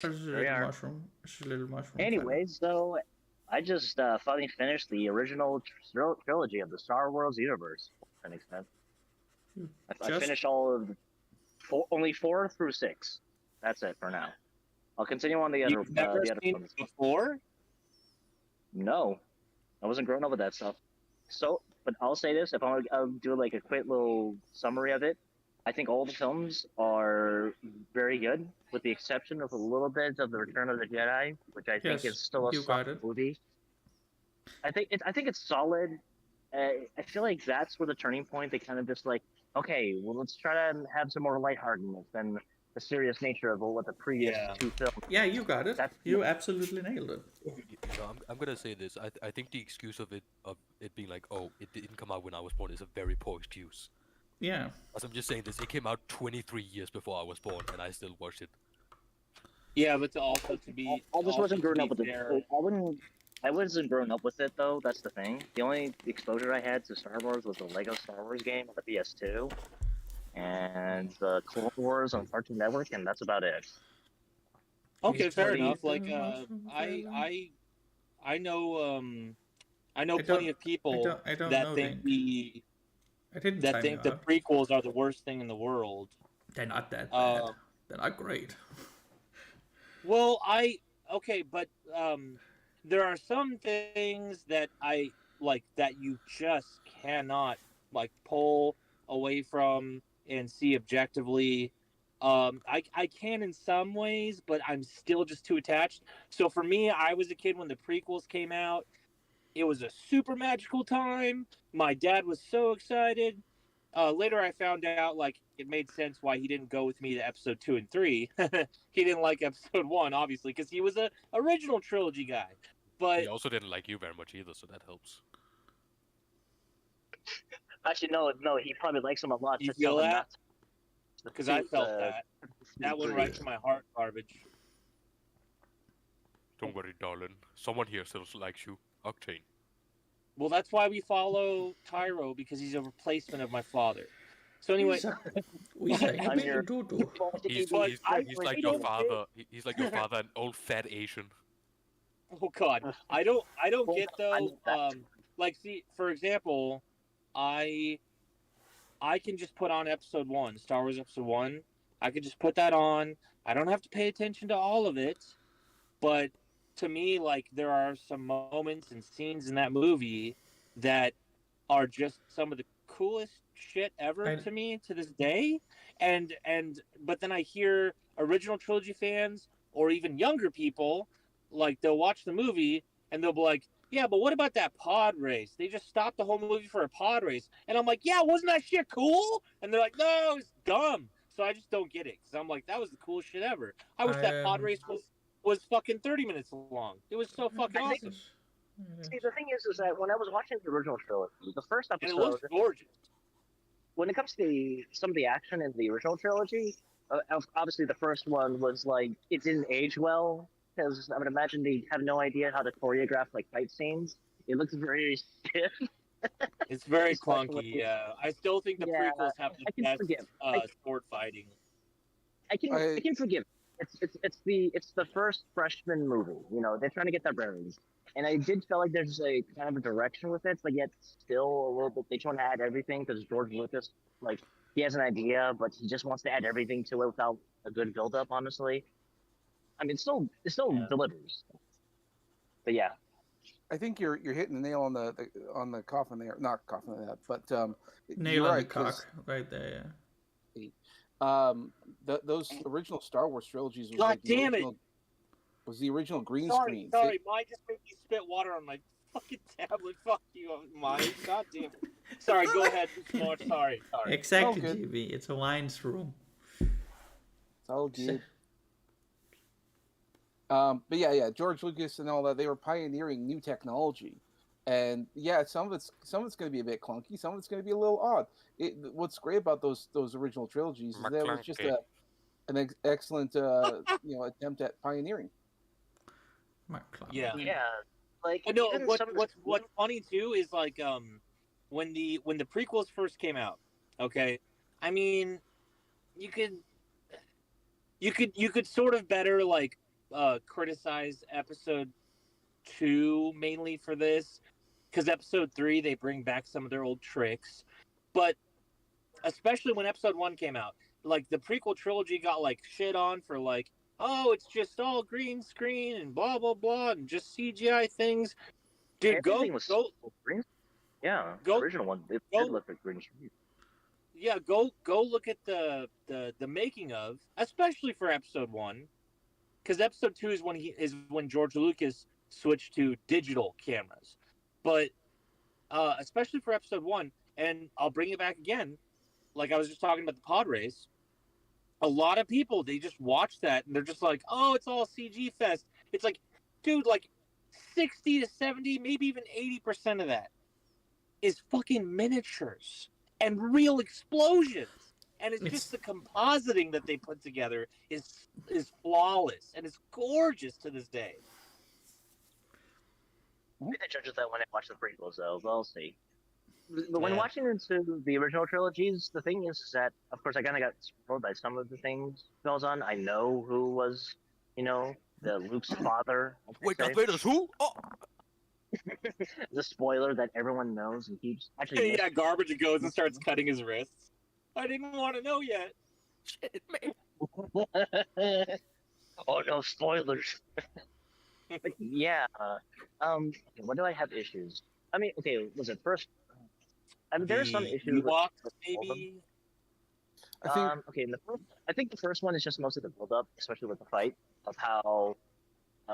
There's a Here we little are. mushroom. There's a little mushroom fella. Anyways, so I just finally finished the original trilogy of the Star Wars universe. To an extent, You I just finished all of only four through six. That's it for now. I'll continue on You've never the other seen films. it before? No, I wasn't growing up with that stuff. So, but I'll say this: if I'll do like a quick little summary of it, I think all the films are very good, with the exception of a little bit of the Return of the Jedi, which I think yes, is still a you solid got it. movie. I think it's solid. I feel like that's where the turning point. They kind of just like, okay, well, let's try to have some more lightheartedness than the serious nature of what the previous Yeah. two films. Yeah, you got it. That's You absolutely nailed it. I'm gonna say this. I think the excuse of it being like, oh, it didn't come out when I was born is a very poor excuse. Yeah. As I'm just saying this, it came out 23 years before I was born, and I still watched it. Yeah, but to be I just also wasn't to growing be up with it. fair, I wasn't growing up with it though. That's the thing. The only exposure I had to Star Wars was the Lego Star Wars game on the PS2 and the Clone Wars on Cartoon Network, and that's about it. okay, fair Pretty- enough. Like Mushroom fella. I know I know I plenty don't. of people I don't that know think Link. I didn't time you the out. prequels are the worst thing in the world. They're not that bad. Um, They're not great. well, okay, but there are some things that I like that you just cannot like pull away from and see objectively. I can in some ways, but I'm still just too attached. So for me, I was a kid when the prequels came out. It was a super magical time. My dad was so excited. Later, I found out like it made sense why he didn't go with me to episode 2 and 3. He didn't like episode 1, obviously, because he was a original trilogy guy. But He also didn't like you very much either, so that helps. Actually, no, he probably likes them a lot. you Just feel tell him that? not Because I felt to. that. That went right to my heart, garbage. Don't worry, darling. Someone here still likes you. Octane. Well, that's why we follow Tyro, because he's a replacement of my father. So anyway, We say I'm your- doo-doo. He's But he's, I he's like your don't father. He's like your father, an old fat Asian. oh god, I don't get though. Like, see, for example, I I can just put on episode 1, Star Wars episode 1. I could just put that on. I don't have to pay attention to all of it. But to me, like, there are some moments and scenes in that movie that are just some of the coolest shit ever to me to this day. And but then I hear original trilogy fans or even younger people, like, they'll watch the movie and they'll be like, yeah, but what about that pod race? They just stopped the whole movie for a pod race. And I'm like, yeah, wasn't that shit cool? And they're like, no, it's dumb. So I just don't get it, because I'm like, that was the coolest shit ever. I wish that pod race was fucking 30 minutes long. It was so fucking awesome. See, the thing is that when I was watching the original trilogy, the first And it episode, looks gorgeous. when it comes to some of the action in the original trilogy, obviously the first one was like it didn't age well because I would imagine they have no idea how to choreograph like fight scenes. It looks very stiff. It's very Especially- clunky. Yeah, I still think the Yeah, prequels have I the can best forgive. sword fighting. I can forgive. It's the first freshman movie. You know, they're trying to get their bearings, and I did feel like there's a kind of a direction with it, but yet still a little bit. They trying to add everything because George Lucas, like, he has an idea, but he just wants to add everything to it without a good build up. Honestly, I mean, it still delivers. But yeah, I think you're hitting the nail on the coffin there. Not coffin that, but Nail you're on right, the cock, right there. those original Star Wars trilogies was God like the damn it. original, was the original green Sorry, screen. sorry, mine just made me spit water on my fucking tablet. Fuck you, mine. God damn it. Sorry, go ahead. More. Sorry. Exactly, good. GB. It's a wine's room. It's all good. But yeah, George Lucas and all that, they were pioneering new technology. And yeah, some of it's going to be a bit clunky, some of it's going to be a little odd. What's great about those original trilogies is that it was just an excellent attempt at pioneering. Yeah. yeah. Like, I know even what's some of the- funny too is like when the prequels first came out. Okay, I mean, you could sort of better like criticize episode 2 mainly for this, because episode 3 they bring back some of their old tricks, but especially when episode 1 came out, like the prequel trilogy got like shit on for like, oh, it's just all green screen and blah blah blah and just CGI things. Dude, Everything was green. Yeah, the go original one it go did look like green screen. yeah, go look at the making of, especially for episode 1, because episode 2 is when George Lucas switched to digital cameras. But especially for episode 1, and I'll bring it back again, like I was just talking about the pod race, a lot of people, they just watch that and they're just like, oh, it's all CG fest. It's like, dude, like 60 to 70, maybe even 80% of that is fucking miniatures and real explosions. And it's just the compositing that they put together is flawless and it's gorgeous to this day. Maybe the judges that when I watch the prequels, though, they'll see. When watching into the original trilogies, the thing is that, of course, I kind of got spoiled by some of the things Bill's on. I know who was, the Luke's father. Wait, Darth Vader's who? Oh! The spoiler that everyone knows and keeps actually. Yeah, Garbage goes and starts cutting his wrists. I didn't want to know yet. Shit, man. Oh no, spoilers. But yeah. What do I have issues? I mean, okay, was it first? I mean, there are some issues. Walk, maybe. I think the first one is just mostly the build-up, especially with the fight of how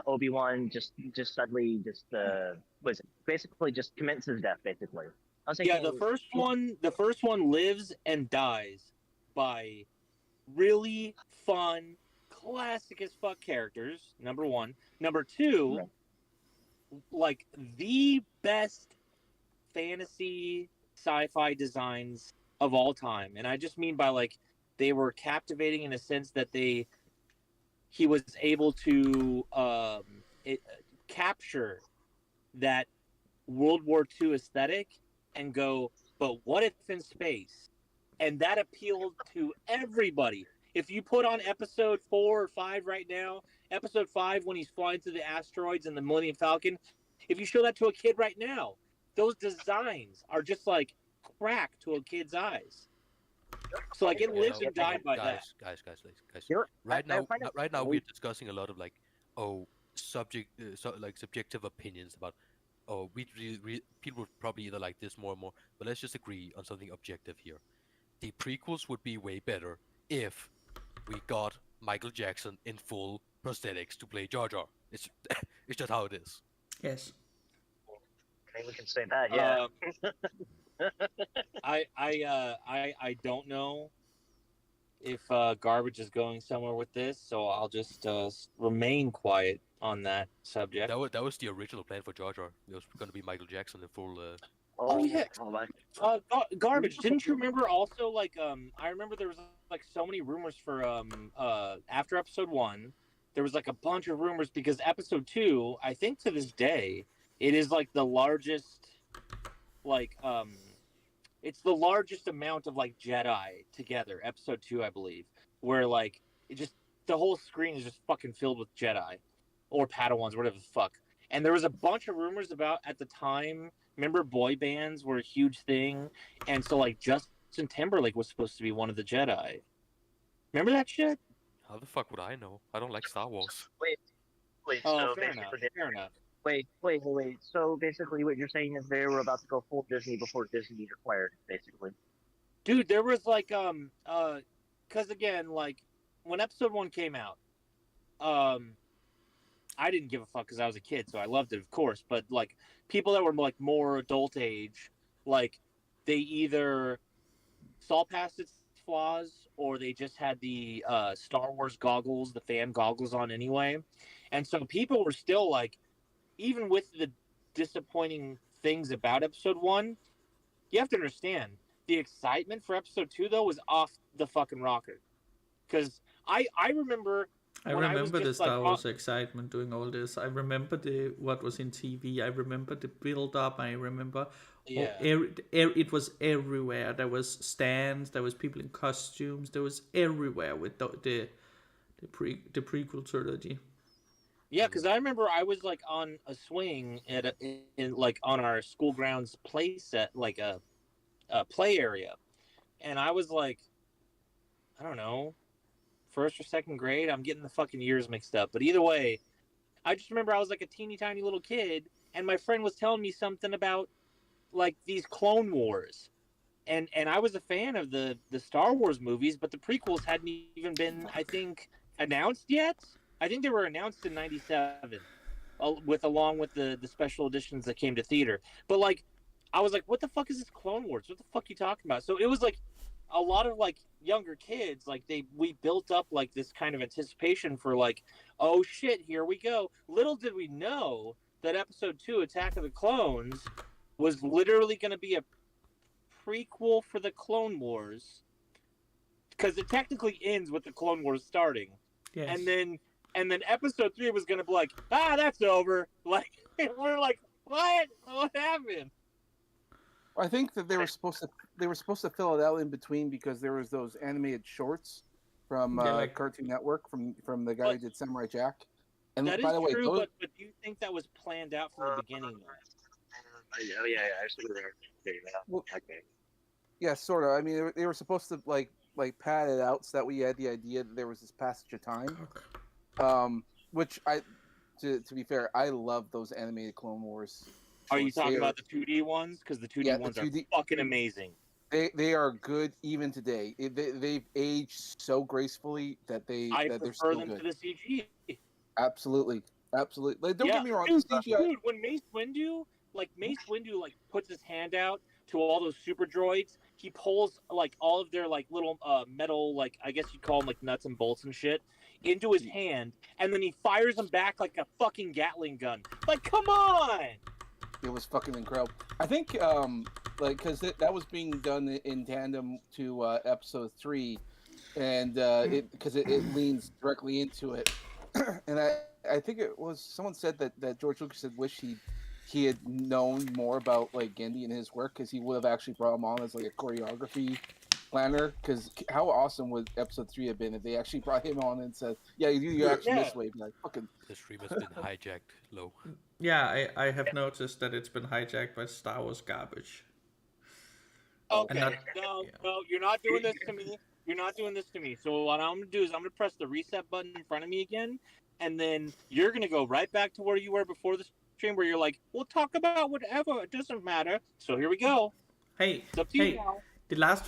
Obi-Wan just suddenly basically just commits his death. Basically, I was thinking, the first one lives and dies by really fun, classic as fuck characters. Number one, number two, like the best fantasy sci-fi designs of all time, and I just mean by like they were captivating in a sense that he was able to capture that World War II aesthetic and go, but what if in space? And that appealed to everybody. If you put on episode 4 or 5 right now, episode 5 when he's flying through the asteroids and the Millennium Falcon, if you show that to a kid right now, those designs are just like crack to a kid's eyes. So like it lives and died by that. Guys. Right now we're discussing a lot of like, subjective opinions about, people would probably either like this more and more, but let's just agree on something objective here. The prequels would be way better if we got Michael Jackson in full prosthetics to play Jar Jar. It's just how it is. Yes. Maybe we can say that, yeah. I don't know if Garbage is going somewhere with this, so I'll just remain quiet on that subject. That was the original plan for Jar Jar. It was going to be Michael Jackson in full. Garbage. Didn't you remember also like I remember there was like so many rumors for after episode 1, there was like a bunch of rumors because episode 2, I think to this day, it is like the largest it's the largest amount of like Jedi together, episode 2, I believe, where like it just the whole screen is just fucking filled with Jedi or Padawans, whatever the fuck. And there was a bunch of rumors about at the time. Remember, boy bands were a huge thing, and so like Justin Timberlake was supposed to be one of the Jedi. Remember that shit? How the fuck would I know? I don't like Star Wars. Wait. Oh, fair enough. Wait. So basically, what you're saying is they were about to go full Disney before Disney acquired, basically. Dude, there was like because again, like when episode 1 came out, I didn't give a fuck because I was a kid, so I loved it, of course. But like people that were like more adult age, like they either saw past its flaws or they just had the Star Wars goggles, the fan goggles on anyway. And so people were still like, even with the disappointing things about episode 1, you have to understand the excitement for episode 2 though was off the fucking rocker. Because I remember. I remember the Star Wars excitement doing all this. I remember what was in TV. I remember the build up. I remember it was everywhere. There was stands. There was people in costumes. There was everywhere with the prequel trilogy. Yeah, because I remember I was like on a swing in like on our school grounds play set, like a play area, and I was like, I don't know, first or second grade. I'm getting the fucking years mixed up, but either way, I just remember I was like a teeny tiny little kid, and my friend was telling me something about like these Clone Wars, and I was a fan of the Star Wars movies, but the prequels hadn't even been, I think, announced yet. I think they were announced in '97, with along with the special editions that came to theater. But like, I was like, what the fuck is this Clone Wars? What the fuck are you talking about? So it was like a lot of like younger kids, like we built up like this kind of anticipation for like, oh shit, here we go. Little did we know that Episode 2, Attack of the Clones, was literally going to be a prequel for the Clone Wars, because it technically ends with the Clone Wars starting, Yes. and then Episode 3 was gonna be like, that's over. Like we're like, what happened? I think that they were supposed to fill it out in between because there was those animated shorts from Cartoon Network from the guy who did Samurai Jack. And that by is the way, true, but do you think that was planned out from the beginning? Yeah. I should have okay. Yeah, sort of. I mean, they were supposed to like pad it out so that we had the idea that there was this passage of time. Which to be fair, I love those animated Clone Wars. Are you talking about the 2D ones? Because the 2D ones are fucking amazing. They are good even today. They've aged so gracefully that I they're prefer still them good. to the CG. Absolutely. Like, don't get me wrong. Dude, when Mace Windu puts his hand out to all those super droids, he pulls like all of their like little metal, like I guess you'd call them like nuts and bolts and shit, into his hand, and then he fires them back like a fucking Gatling gun. Like, come on! It was fucking incredible. I think like because that was being done in tandem to Episode 3, and because it leans directly into it. And I think it was someone said that George Lucas had wished he had known more about like Gendy and his work, because he would have actually brought him on as like a choreography planner. Because how awesome would Episode 3 have been if they actually brought him on and said, "Yeah, you do your action this way." Like, fucking. The stream has been hijacked, low. Yeah, I have noticed that it's been hijacked by Star Wars garbage. Okay, no, you're not doing this to me. You're not doing this to me. So what I'm gonna do is I'm gonna press the reset button in front of me again, and then you're gonna go right back to where you were before the stream, where you're like, "We'll talk about whatever. It doesn't matter." So here we go. Hey, it's up to you now. The last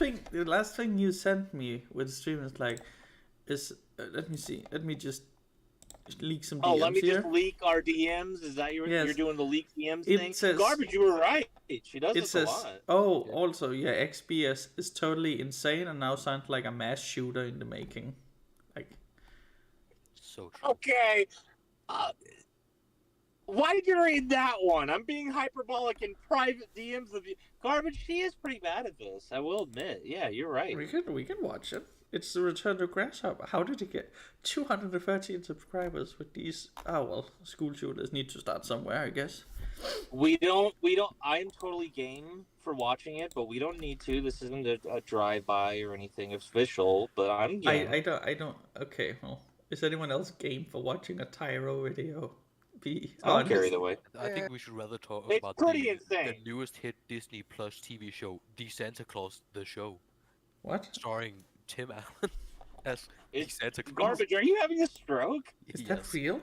thing you sent me with the stream is let me see. Let me just leak some DMs let me here. just leak our DMs. Is that you're doing the leak DMs thing? Says, Garbage, you were right. She does this a lot. Oh, also, XBS is totally insane and now sounds like a mass shooter in the making. Like, so true. Okay. Why did you read that one? I'm being hyperbolic in private DMs of you. Garbage, she is pretty bad at this, I will admit. Yeah, you're right. We can watch it. It's the Return to Grasshopper. How did it get 213 subscribers with these? Oh, well, school shooters need to start somewhere, I guess. We don't, I'm totally game for watching it, but we don't need to. This isn't a drive-by or anything official, but I'm game. I don't, okay, well, is anyone else game for watching a Tyro video? I don't care either way. I think we should rather talk about the newest hit Disney Plus TV show, The Santa Claus, the show. What? Starring Tim Allen as Santa Claus. Garbage, are you having a stroke? Is that real?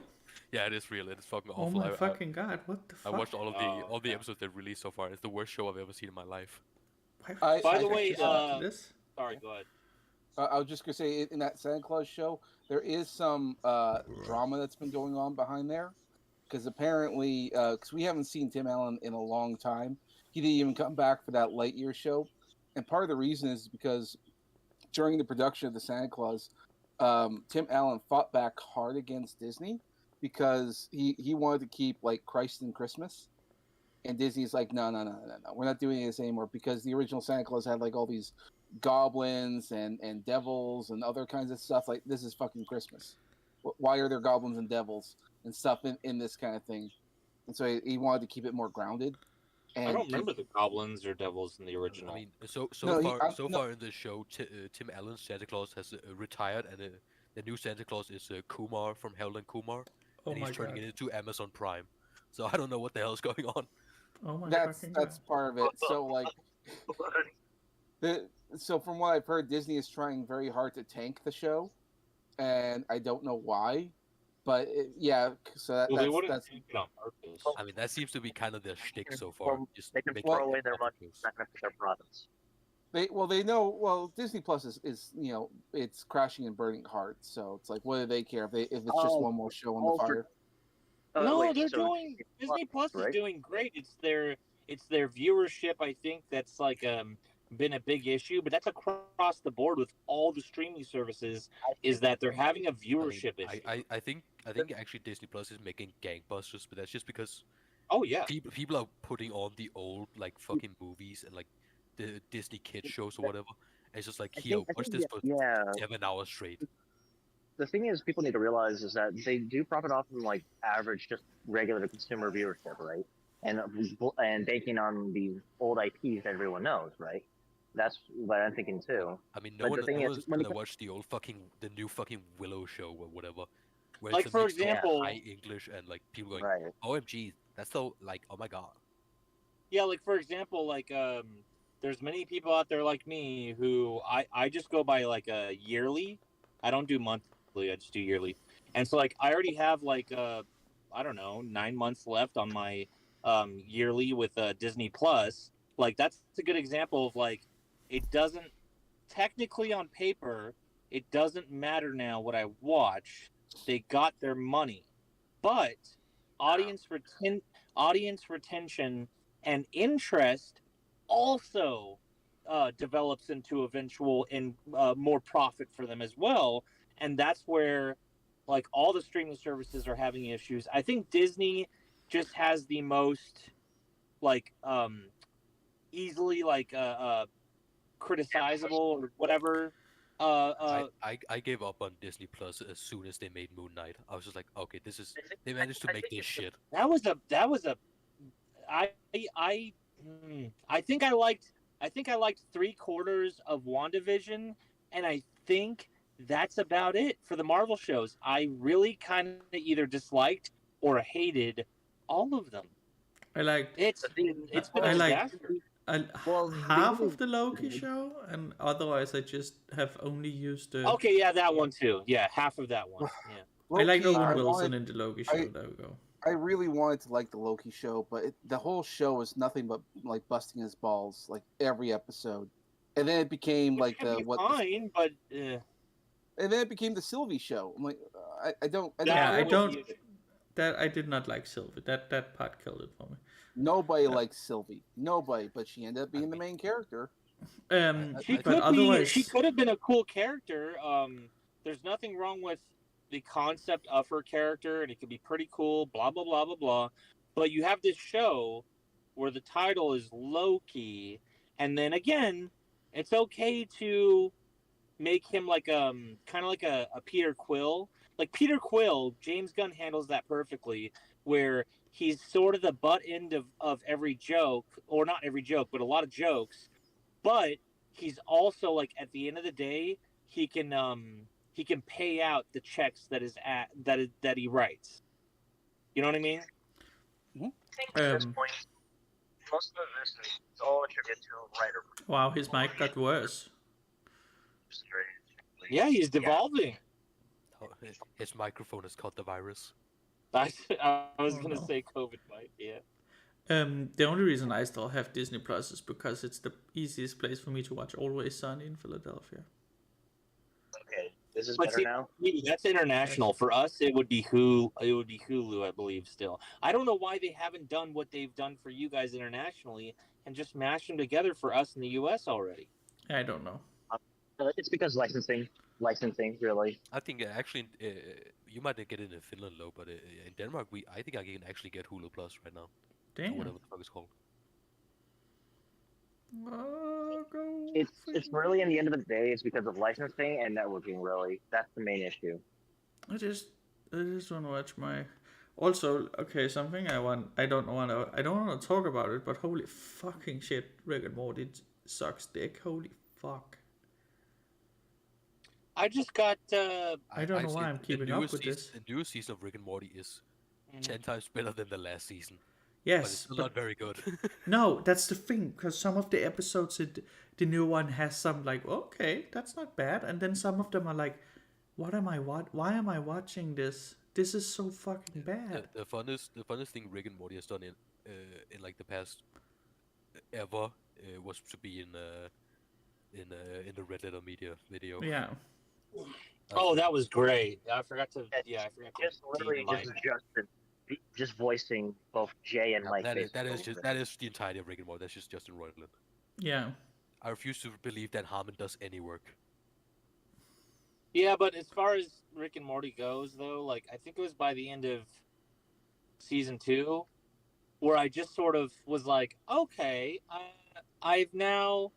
Yeah, it is real. It is fucking awful. Oh my fucking god! What the fuck? I watched all the episodes they've released so far. It's the worst show I've ever seen in my life. By the way, sorry, go ahead. I was just gonna say, in that Santa Claus show, there is some drama that's been going on behind there, because apparently, because we haven't seen Tim Allen in a long time, he didn't even come back for that Lightyear show, and part of the reason is because during the production of the Santa Claus, Tim Allen fought back hard against Disney because he wanted to keep like Christ in Christmas, and Disney's like, no, we're not doing this anymore, because the original Santa Claus had like all these goblins and devils and other kinds of stuff. Like, this is fucking Christmas. Why are there goblins and devils and stuff in this kind of thing? And so he wanted to keep it more grounded. And I don't remember the goblins or devils in the original. I mean, so far in the show, Tim Allen's Santa Claus has retired, and the new Santa Claus is Kumar from Harold and Kumar. and he's turning it into Amazon Prime. So I don't know what the hell is going on. Oh my That's God. part of it. So like, so from what I've heard, Disney is trying very hard to tank the show, and I don't know why, but so Well, they wouldn't that's take it on purpose. I mean, that seems to be kind of their shtick so far. Just they can make throw away their money. It's not going to fit their profits. they know Disney Plus is it's crashing and burning hard, so it's like, what do they care if it's just one more show on the fire? No, they're doing Disney Plus is doing great. It's their viewership. I think that's like been a big issue, but that's across the board with all the streaming services. Is that they're having a viewership issue? I think actually Disney Plus is making gangbusters, but that's just because people are putting on the old like fucking movies and like the Disney kids shows or whatever. And it's just like, watch this for 7 hours straight. The thing is, people need to realize is that they do profit off from like average, just regular consumer viewership, right? And banking on these old IPs that everyone knows, right? That's what I'm thinking too. I mean, no one's gonna watch the new fucking Willow show or whatever. Where like, for example, high English and like people going, OMG, that's so like, oh my god. Yeah, like for example, like there's many people out there like me who I just go by like a yearly. I don't do monthly, I just do yearly. And so like I already have like I don't know, 9 months left on my yearly with Disney Plus. Like that's a good example of like, it doesn't technically on paper, it doesn't matter now what I watch. They got their money, but audience retention and interest also develops into eventual and more profit for them as well. And that's where like all the streaming services are having issues. I think Disney just has the most like easily like criticizable or whatever. I gave up on Disney Plus as soon as they made Moon Knight. I was just like, okay, they managed to make this shit. That was a I think I liked 3/4 of WandaVision, and I think that's about it for the Marvel shows. I really kind of either disliked or hated all of them. I liked it's been a disaster. Half of the Loki show, and otherwise I just have only used the. Okay, yeah, that one too. Yeah, half of that one. Yeah. Loki, I like Owen Wilson in the Loki show. There we go. I really wanted to like the Loki show, but the whole show was nothing but like busting his balls, like every episode, and then it became like fine, but. And then it became the Sylvie show. I'm like, I don't. That I did not like Sylvie. That part killed it for me. Nobody likes Sylvie. Nobody, but she ended up being the main character. She could have been a cool character. There's nothing wrong with the concept of her character, and it could be pretty cool. Blah blah blah blah blah. But you have this show where the title is Loki, and then again, it's okay to make him like kind of like a Peter Quill. Like Peter Quill, James Gunn handles that perfectly, where he's sort of the butt end of every joke, or not every joke, but a lot of jokes. But he's also like at the end of the day, he can pay out the checks that he writes. You know what I mean? I think at this point, most of this is all attributed to a writer. Wow, his mic got worse. Yeah, he's devolving. His microphone is called the virus. I was gonna say COVID might, yeah. The only reason I still have Disney Plus is because it's the easiest place for me to watch Always Sunny in Philadelphia. Okay, this is better now. That's international. For us, it would be Hulu, I believe. Still, I don't know why they haven't done what they've done for you guys internationally and just mashed them together for us in the U.S. already. I don't know. It's because licensing, really. I think actually, you might get it in Finland, though, but in Denmark, I think I can actually get Hulu Plus right now. Damn. Or whatever the fuck it's called. It's really, in the end of the day, it's because of licensing and networking. Really, that's the main issue. I just want to watch my. Also, okay, something I don't want to talk about it, but holy fucking shit, Rick and Morty sucks dick. Holy fuck. I just got. I don't know why I'm keeping up with this. The newest season of Rick and Morty is 10 times better than the last season. But it's Yes, still not very good. no, that's the thing. Because some of the episodes, the new one has some like, okay, that's not bad, and then some of them are like, what am I Why am I watching this? This is so fucking bad. The funnest thing Rick and Morty has done in like the past ever was to be in the Red Letter Media video. Yeah. Oh, that was great. I forgot to. Yeah, I forgot to. Just literally just voicing both Jay and Mike. That is the entirety of Rick and Morty. That's just Justin Roiland. Yeah. I refuse to believe that Harmon does any work. Yeah, but as far as Rick and Morty goes, though, like I think it was by the end of season 2, where I just sort of was like, okay, I've now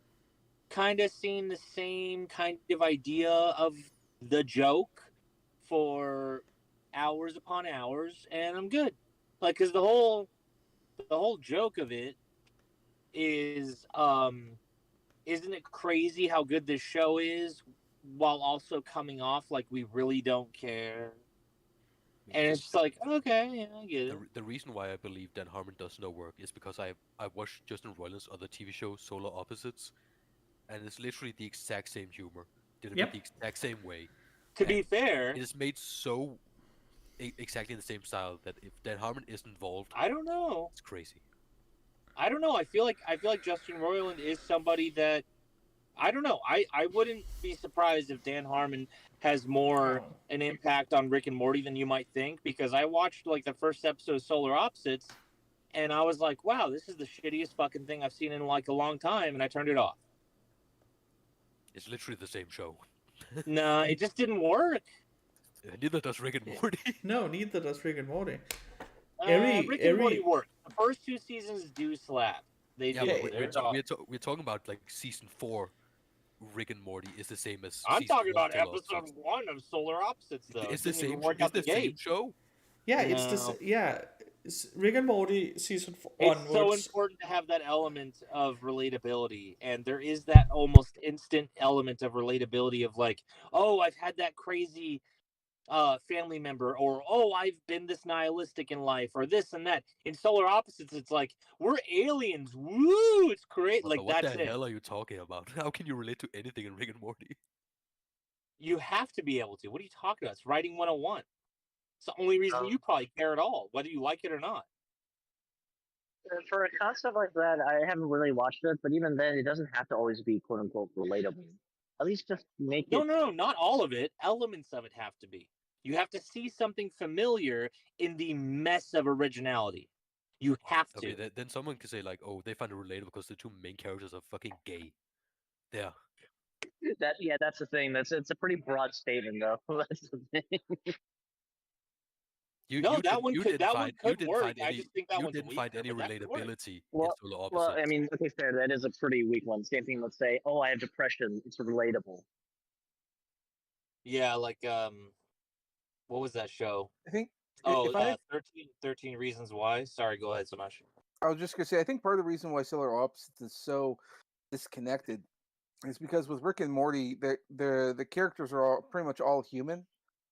kind of seen the same kind of idea of the joke for hours upon hours, and I'm good. Like, because the whole joke of it is, isn't it crazy how good this show is, while also coming off like we really don't care? And it's like, okay, yeah, I get it. The reason why I believe Dan Harmon does no work is because I watched Justin Roiland's other TV show, Solar Opposites, and it's literally the exact same humor. Did it the exact same way. To be fair, it is made so exactly in the same style that if Dan Harmon is involved, I don't know. It's crazy. I don't know. I feel like Justin Roiland is somebody that I don't know. I wouldn't be surprised if Dan Harmon has more an impact on Rick and Morty than you might think, because I watched like the first episode of Solar Opposites and I was like, wow, this is the shittiest fucking thing I've seen in like a long time, and I turned it off. It's literally the same show. Nah, it just didn't work. Neither does Rick and Morty. No, neither does Rick and Morty. Rick and Morty worked. The first 2 seasons do slap. They do. We're talking about like season 4. Rick and Morty is the same as. I'm talking about episode 1 of Solar Opposites, though. It's the same. It's the same show. Yeah, it's the Rick and Morty season 4 onwards. It's so important to have that element of relatability, and there is that almost instant element of relatability of like, oh, I've had that crazy family member, or oh, I've been this nihilistic in life, or this and that. In Solar Opposites, it's like, we're aliens. Woo! It's great. Like, what that's the hell are you talking about? How can you relate to anything in Rick and Morty? You have to be able to. What are you talking about? It's writing 101. It's the only reason you probably care at all, whether you like it or not. For a concept like that, I haven't really watched it, but even then, it doesn't have to always be quote unquote relatable. At least just make it. No, not all of it. Elements of it have to be. You have to see something familiar in the mess of originality. You have to. Okay, then someone could say like, oh, they find it relatable because the 2 main characters are fucking gay. Yeah. That's the thing. It's a pretty broad statement, though. That's the thing. That one could work. I just think that one didn't find any relatability in Solar Opposites. Well, I mean, okay, fair. That is a pretty weak one. Same thing. Let's say, oh, I have depression. It's relatable. Yeah, like what was that show? I think. 13 Reasons Why. Sorry, go ahead, Samash. I was just gonna say, I think part of the reason why Solar Opposites is so disconnected is because with Rick and Morty, the characters are all pretty much all human,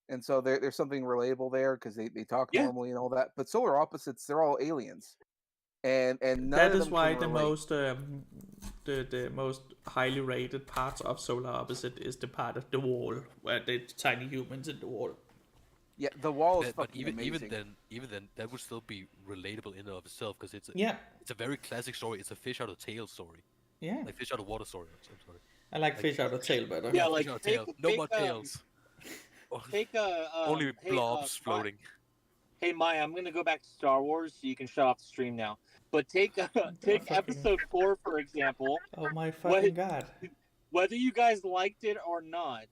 and so there's something relatable there because they talk normally and all that. But Solar Opposites, they're all aliens, and none that of is them why can the most highly rated parts of Solar Opposite is the part of the wall where the tiny humans in the wall. Yeah, the wall is but fucking amazing. even then, that would still be relatable in and of itself because it's a very classic story. It's a fish out of tail story. Yeah, like fish out of water story. I'm sorry. I like fish out of tail better. Yeah, like tail. No more tails. Only blobs floating. Hey Maya, I'm gonna go back to Star Wars so you can shut off the stream now. But take episode 4 for example. Oh my fucking god! Whether you guys liked it or not,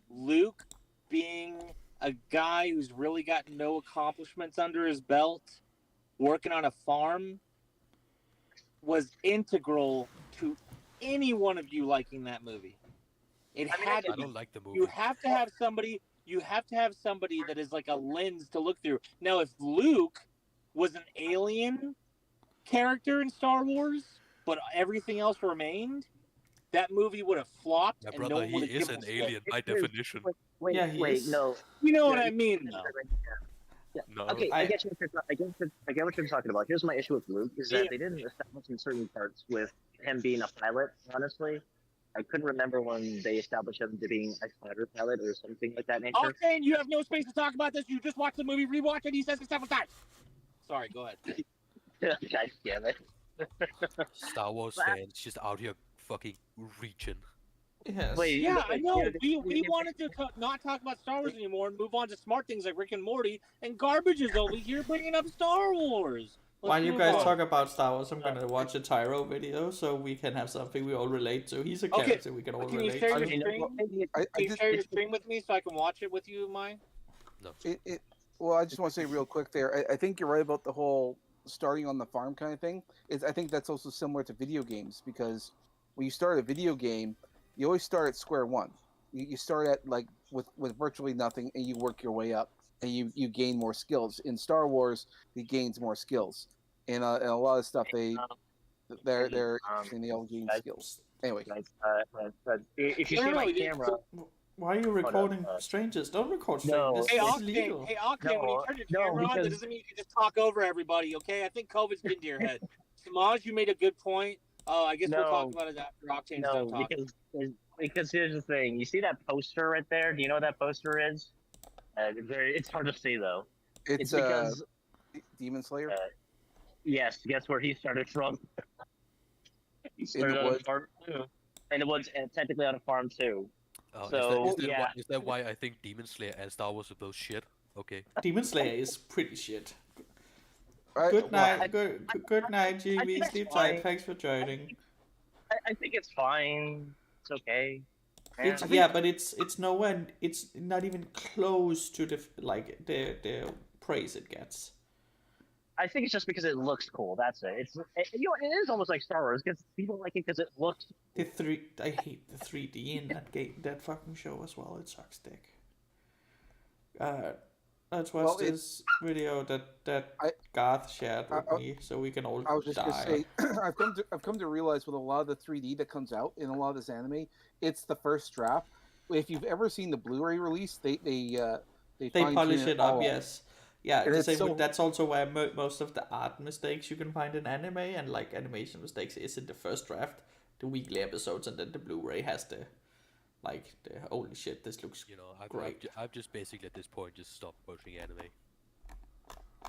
Luke being a guy who's really got no accomplishments under his belt, working on a farm, was integral to any one of you liking that movie. I don't like the movie. You have to have somebody that is like a lens to look through. Now, if Luke was an alien character in Star Wars, but everything else remained, that movie would have flopped, My and brother, no one he would have is given an a shit. alien by definition. Wait, Yeah, he is. no. You know what Yeah, I mean, though. Yeah. No. Okay, I get what you're talking about. Here's my issue with Luke is that Yeah. they didn't establish in certain parts with him being a pilot. Honestly, I couldn't remember when they established him to being a fighter pilot or something like that nature. Octane, you have no space to talk about this. You just watched the movie, rewatch it. He says it several times. Sorry, go ahead. God damn it. Star Wars fans just out here fucking reaching. Yes. Wait, Yeah, I know. yeah, We wanted to not talk about Star Wars anymore and move on to smart things like Rick and Morty, and garbage is over here bringing up Star Wars. While you guys talk about Star Wars, I'm gonna watch a Tyro video so we can have something we all relate to. He's a character we can all Can you relate share to. your stream? Can you share your stream with me so I can watch it with you, Mine? No. Well, I just want to say real quick there. I think you're right about the whole starting on the farm kind of thing. I think that's also similar to video games because when you start a video game, you always start at square one. You start at like with virtually nothing, and you work your way up, and you gain more skills. In Star Wars, he gains more skills, and a lot of stuff they're interesting. They all gain skills. Anyway, if you see my camera. Why are you recording strangers? Don't record strangers. Hey, It's illegal. Octane, when you turn your camera on, that doesn't mean you can just talk over everybody, okay? I think COVID's been to your head. Samaj, you made a good point. I guess we'll talk about it after Octane's done talking. Because here's the thing. You see that poster right there? Do you know what that poster is? It's hard to see, though. It's because... Demon Slayer? Yes, guess where he started from? He started on a farm, too. And it was technically on a farm, too. So, is that why I think Demon Slayer and Star Wars are both shit? Okay. Demon Slayer is pretty shit. Good night, good night, GB. Sleep tight. Thanks for joining. I think it's fine. It's okay. But it's nowhere. It's not even close to the praise it gets. I think it's just because it looks cool. That's it. It is almost like Star Wars because people like it because it looks. I hate the 3D in that game, that fucking show as well. It sucks dick. Let's watch this video that Garth shared with me, so we can all die. I was just gonna say, I've come to realize with a lot of the 3D that comes out in a lot of this anime, it's the first draft. If you've ever seen the Blu-ray release, they polish it up. Yes. Yeah, and that's also why most of the art mistakes you can find in anime and like animation mistakes is in the first draft, the weekly episodes, and then the Blu-ray has the holy shit, this looks great. I've just basically at this point just stopped watching anime.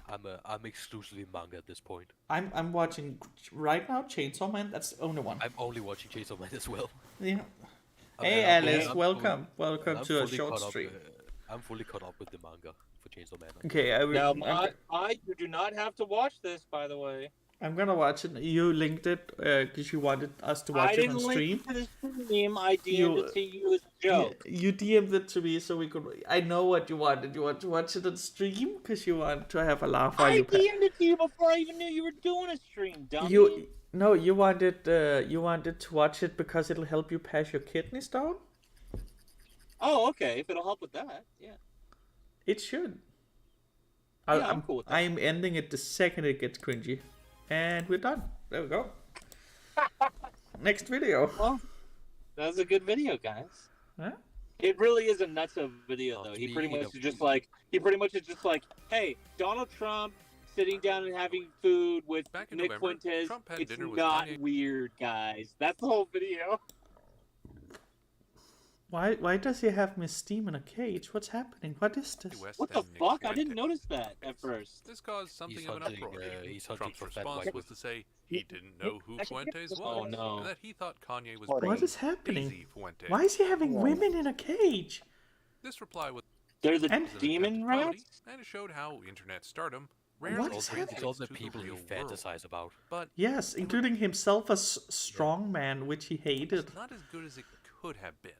I'm exclusively manga at this point. I'm watching right now Chainsaw Man. That's the only one. I'm only watching Chainsaw Man as well. Yeah. Hey Alice, welcome to a short stream. I'm fully caught up with the manga for Chainsaw Man. Okay, you do not have to watch this, by the way. I'm gonna watch it. You linked it because you wanted us to watch it on stream. I didn't link it to the stream. I DM'd it to you as a joke. You DM'd it to me so we could. I know what you wanted. You want to watch it on stream because you want to have a laugh. I DM'd it to you before I even knew you were doing a stream, dummy. You wanted to watch it because it'll help you pass your kidney stone. Oh, okay. If it'll help with that, yeah. It should. I'm cool with that. I'm ending it the second it gets cringy. And we're done. There we go. Next video. Well, that was a good video, guys. Huh? It really is a nutso video, though. He pretty much is just like, hey, Donald Trump sitting down and having food with Nick Fuentes. It's not weird, guys. That's the whole video. Why does he have Miss Steam in a cage? What's happening? What is this? What the fuck? I didn't notice that at first. This caused something of an uproar. Trump's response was to say he didn't know who Fuentes was, and that he thought Kanye was what is happening? Fuentes. Why is he having women in a cage? This reply was there's a demon rats, and it showed how internet stardom it's all the people you fantasize about. But yes, including himself as strong man, which he hated. It's not as good as it could have been.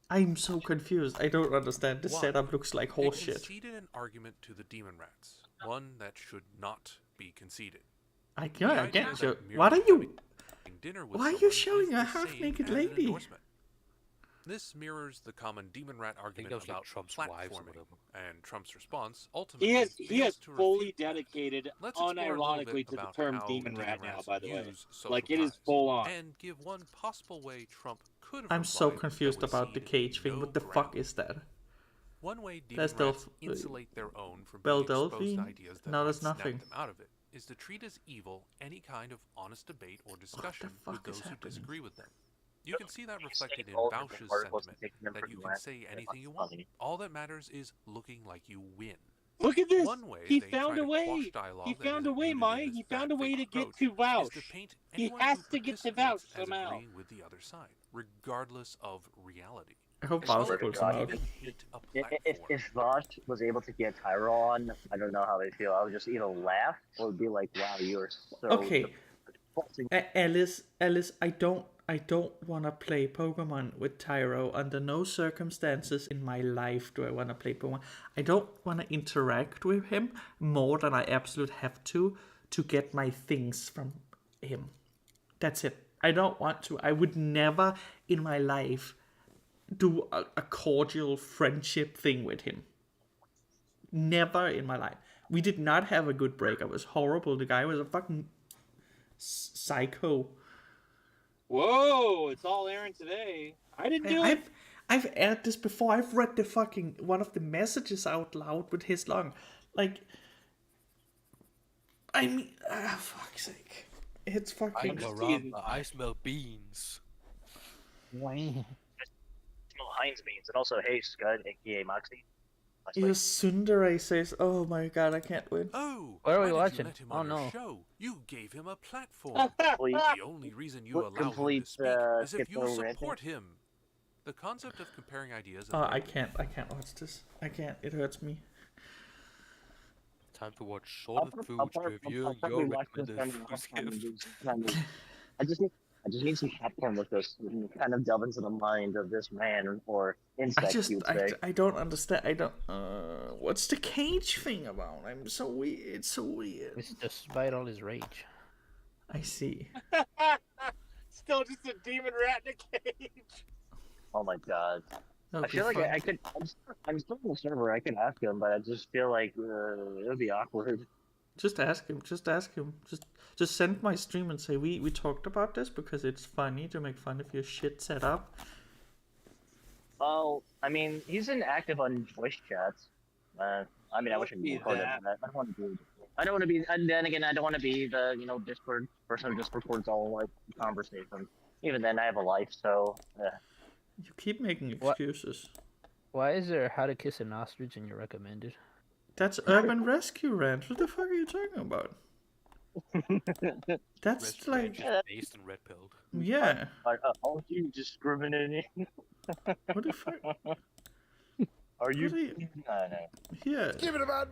I'm so confused. I don't understand. The setup looks like horseshit. It conceded an argument to the demon rats, one that should not be conceded. I get you. What are you? Why are you showing a half-naked lady? This mirrors the common demon rat argument about like Trump's wives or platforming, whatever. and Trump's response ultimately He has to fully refute that. dedicated, Let's explore a little bit unironically, to the about term how demon rat now. rats By the way, use social like it is ties, full on. and give one possible way Trump could have I'm so replied confused that would about the seed cage thing. no What the ground. fuck is that? One way There's demon rats insulate their own from Belle being exposed to Delphine? ideas that No, might there's snap nothing. them out of it is to treat as evil any kind of honest debate or discussion fuck with is those who happening? disagree with them. You can see that reflected in Old Bausch's article sentiment taking them that for you can granted. say That's anything you want. funny. All that matters is looking like you win. Look at this. One way He they found try a to way. quash dialogue He that found a isn't way, rooted in Maya. this He found a way fat-fake to get approach to is Vouch. to paint He anyone has who to get to participates Vouch as somehow. agreeing with the other side, regardless of reality. I hope As well Bowser as will come out. they hate a If platform. Vosh was able to get Tyro on, I don't know how they feel. I would just either laugh or be like, "Wow, you're so." Okay, Alice, I don't want to play Pokemon with Tyro. Under no circumstances in my life do I want to play Pokemon. I don't want to interact with him more than I absolutely have to get my things from him. That's it. I don't want to. I would never in my life do a cordial friendship thing with him. Never in my life. We did not have a good break. It was horrible. The guy was a fucking psycho. Whoa! It's all airing today. I didn't do it. I've aired this before. I've read the fucking one of the messages out loud with his lung. Like, I mean, fuck's sake. It's fucking. I smell beans. Smell Heinz beans, and also hey Scud, aka Moxie. Your Sundere says, "Oh my god, I can't win." Oh, what are we why did watching? You let him Oh on your no! show? You gave him a platform. The only reason you allow him to speak is if you support him. The concept of comparing ideas. I can't watch this. I can't. It hurts me. Time to watch Sorted Foods reviewing your recommended food gifts. I just need some popcorn with this. Kind of delve into the mind of this man or insect. I don't understand. I don't. What's the cage thing about? I'm so weird. It's so weird. It's despite all his rage. I see. Still just a demon rat in a cage. Oh my god. That'll I feel like I could. I'm still on the server. I could ask him, but I just feel like it would be awkward. Just ask him. Just send my stream and say we talked about this because it's funny to make fun of your shit setup. Well, I mean, he's inactive on voice chats. I mean, I wish I could record it. I don't want to be. I don't want to be. And then again, I don't want to be the Discord person who just records all like conversations. Even then, I have a life, so. You keep making excuses. Why is there How to Kiss an Ostrich in your recommended? That's Urban Rescue Ranch. What the fuck are you talking about? That's like based and red pilled. Yeah. Are you discriminating? What the fuck? Are you? No. Yeah. Give it about.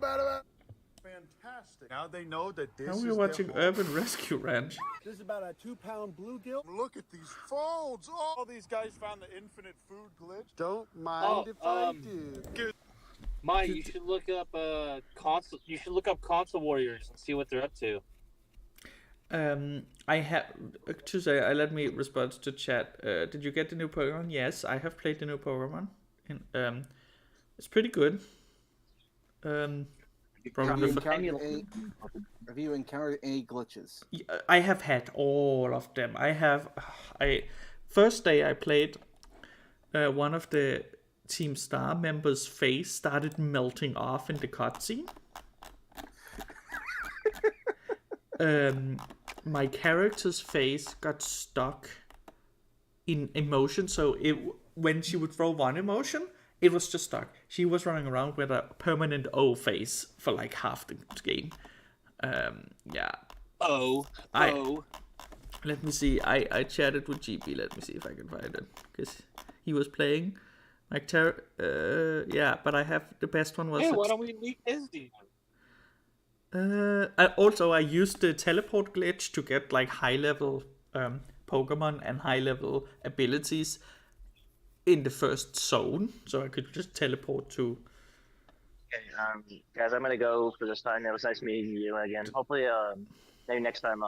Fantastic. Now they know that this now is. We're watching Urban Rescue Ranch. This is about a 2-pound bluegill. Look at these folds. All these guys found the infinite food glitch. Don't mind if I do. Maya, you should look up console. You should look up Console Warriors and see what they're up to. I have to say. Let me respond to chat. Did you get the new Pokemon? Yes, I have played the new Pokemon. And it's pretty good. Have you encountered any glitches? I have had all of them. First day I played, one of the Team Star members' face started melting off in the cutscene. My character's face got stuck in emotion, so when she would throw one emotion, it was just stuck. She was running around with a permanent O face for like half the game. Yeah. Let me see. I chatted with GB. Let me see if I can find it. Because he was playing like yeah, but I have the best one was. Hey, why don't we leak his deal? I used the teleport glitch to get like high level Pokemon and high level abilities in the first zone, so I could just teleport to. Okay, guys, I'm gonna go for this time. It was nice meeting you again. Hopefully, maybe next time,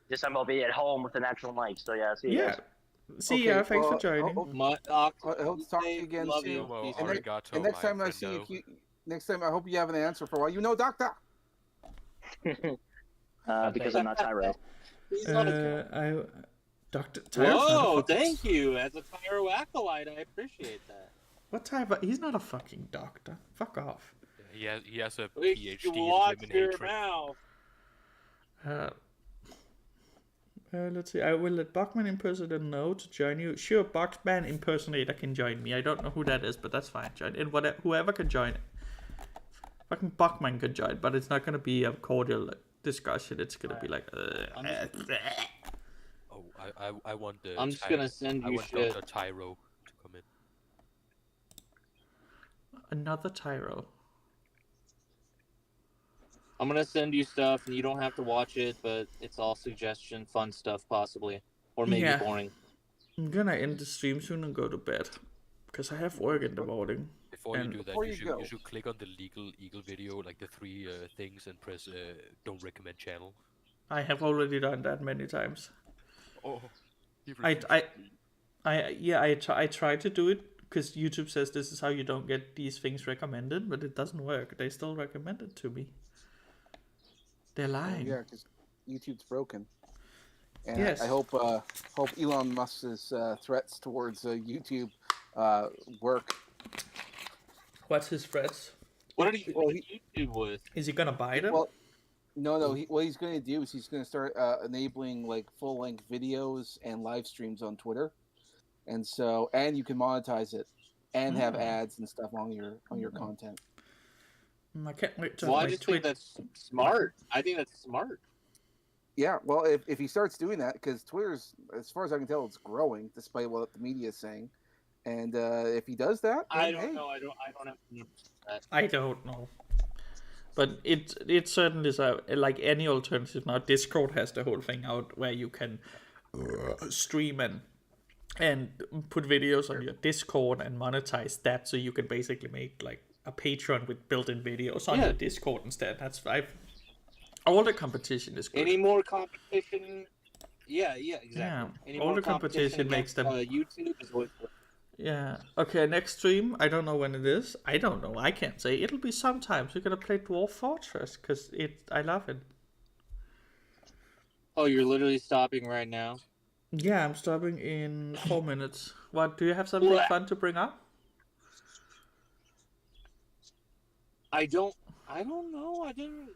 this time I'll be at home with an actual mic. So yeah, see you guys. See ya. Thanks for joining. I hope to talk to you again soon. And next time I see you, next time I hope you have an answer for why you know Doctor. Because I'm not Tyro. Dr. Tyro's Whoa, thank you. As a Tyro acolyte, I appreciate that. What Tyro? He's not a fucking doctor. Fuck off. He has a PhD in watch women your hatred. mouth. Let's see. I will let Bachman impersonator know to join you. Sure, Bachman impersonator can join me. I don't know who that is, but that's fine. Join. And whoever can join. Fucking Bachman can join, but it's not gonna be a cordial discussion. It's gonna be like. Oh, I want the. I'm just gonna send you shit. Dr. Tyro to come in. Another Tyro. I'm gonna send you stuff, and you don't have to watch it, but it's all suggestion, fun stuff, possibly, or maybe boring. I'm gonna end the stream soon and go to bed, because I have work in the morning. Before you do that, you should click on the legal eagle video, like the 3 things, and press don't recommend channel. I have already done that many times. Oh, I try to do it because YouTube says this is how you don't get these things recommended, but it doesn't work. They still recommend it to me. They're lying. Yeah, because YouTube's broken. And yes. I hope Elon Musk's threats towards YouTube work. What's his threats? What are you YouTube with? Is he gonna buy them? Well, no. What he's going to do is he's going to start enabling like full-length videos and live streams on Twitter, and you can monetize it and have ads and stuff on your content. I can't wait to. Well, I just think that's smart. I think that's smart. Yeah, well, if he starts doing that, because Twitter's, as far as I can tell, it's growing despite what the media is saying, and if he does that, then, I don't know. I don't have to know that. I don't know. But it certainly is like any alternative now. Discord has the whole thing out where you can stream and put videos on your Discord and monetize that, so you can basically make like a Patreon with built-in videos on your Discord instead. All the competition is good. Any more competition? Yeah, exactly. Yeah, Any all more the competition makes them. YouTube is always good. Yeah. Okay, next stream. I don't know when it is. I don't know. I can't say. It'll be sometimes. We're gonna play Dwarf Fortress because I love it. Oh, you're literally stopping right now? Yeah, I'm stopping in 4 minutes. What? Do you have something fun to bring up? I don't know. I didn't.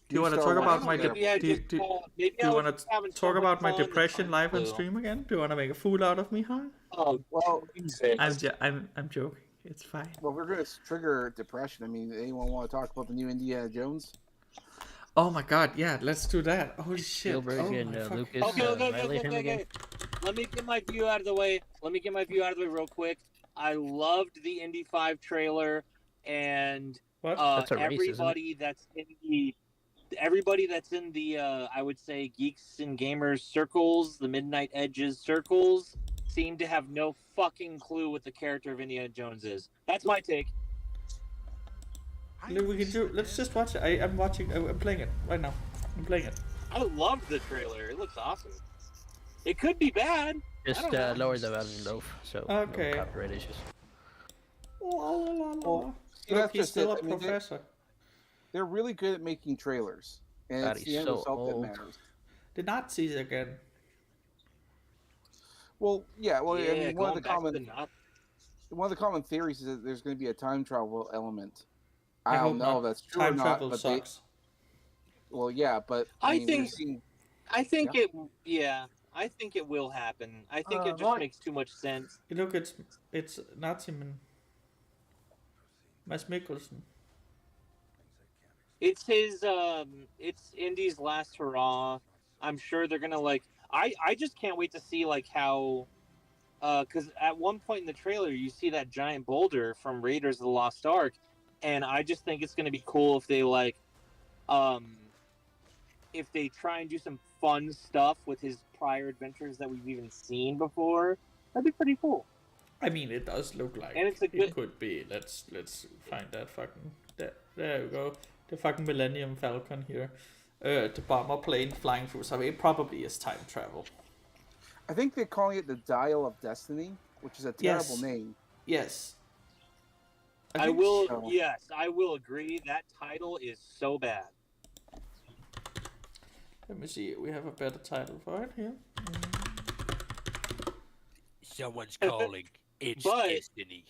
Do you want to talk about my? Do you want to talk about my depression live on stream again? Do you want to make a fool out of me, huh? Oh well, I'm joking. It's fine. Well, we're going to trigger depression. I mean, anyone want to talk about the new Indiana Jones? Oh my God! Yeah, let's do that. Holy shit! Lucas. Okay. Let me get my view out of the way. Real quick. I loved the Indy 5 trailer, and everybody that's in the I would say geeks and gamers circles, the Midnight Edges circles, seem to have no fucking clue what the character of Indiana Jones is. That's my take. Let's just watch it. I'm watching. I'm playing it right now. I'm playing it. I loved the trailer. It looks awesome. It could be bad. Just lower the volume low, so no copyright issues. Well, he's still a professor. They're really good at making trailers, and it's the end result that matters. The Nazis again. Well, yeah. Well, I mean, one of the common theories is that there's going to be a time travel element. I don't know if that's true or not. Time travel sucks. Well, yeah, but I think it will happen. I think it just makes too much sense. Look, it's Nazi man. Mads Mikkelsen. It's his it's Indy's last hurrah. I'm sure they're gonna I just can't wait to see how because at one point in the trailer you see that giant boulder from Raiders of the Lost Ark, and I just think it's gonna be cool if they if they try and do some fun stuff with his prior adventures that we've even seen before. That'd be pretty cool. I mean, it does look like it could be. Let's find that fucking. There we go. The fucking Millennium Falcon here. The bomber plane flying through. So it probably is time travel. I think they're calling it the Dial of Destiny, which is a terrible name. Yes. I will. So. Yes, I will agree. That title is so bad. Let me see. We have a better title for it here. Someone's calling. It's Destiny.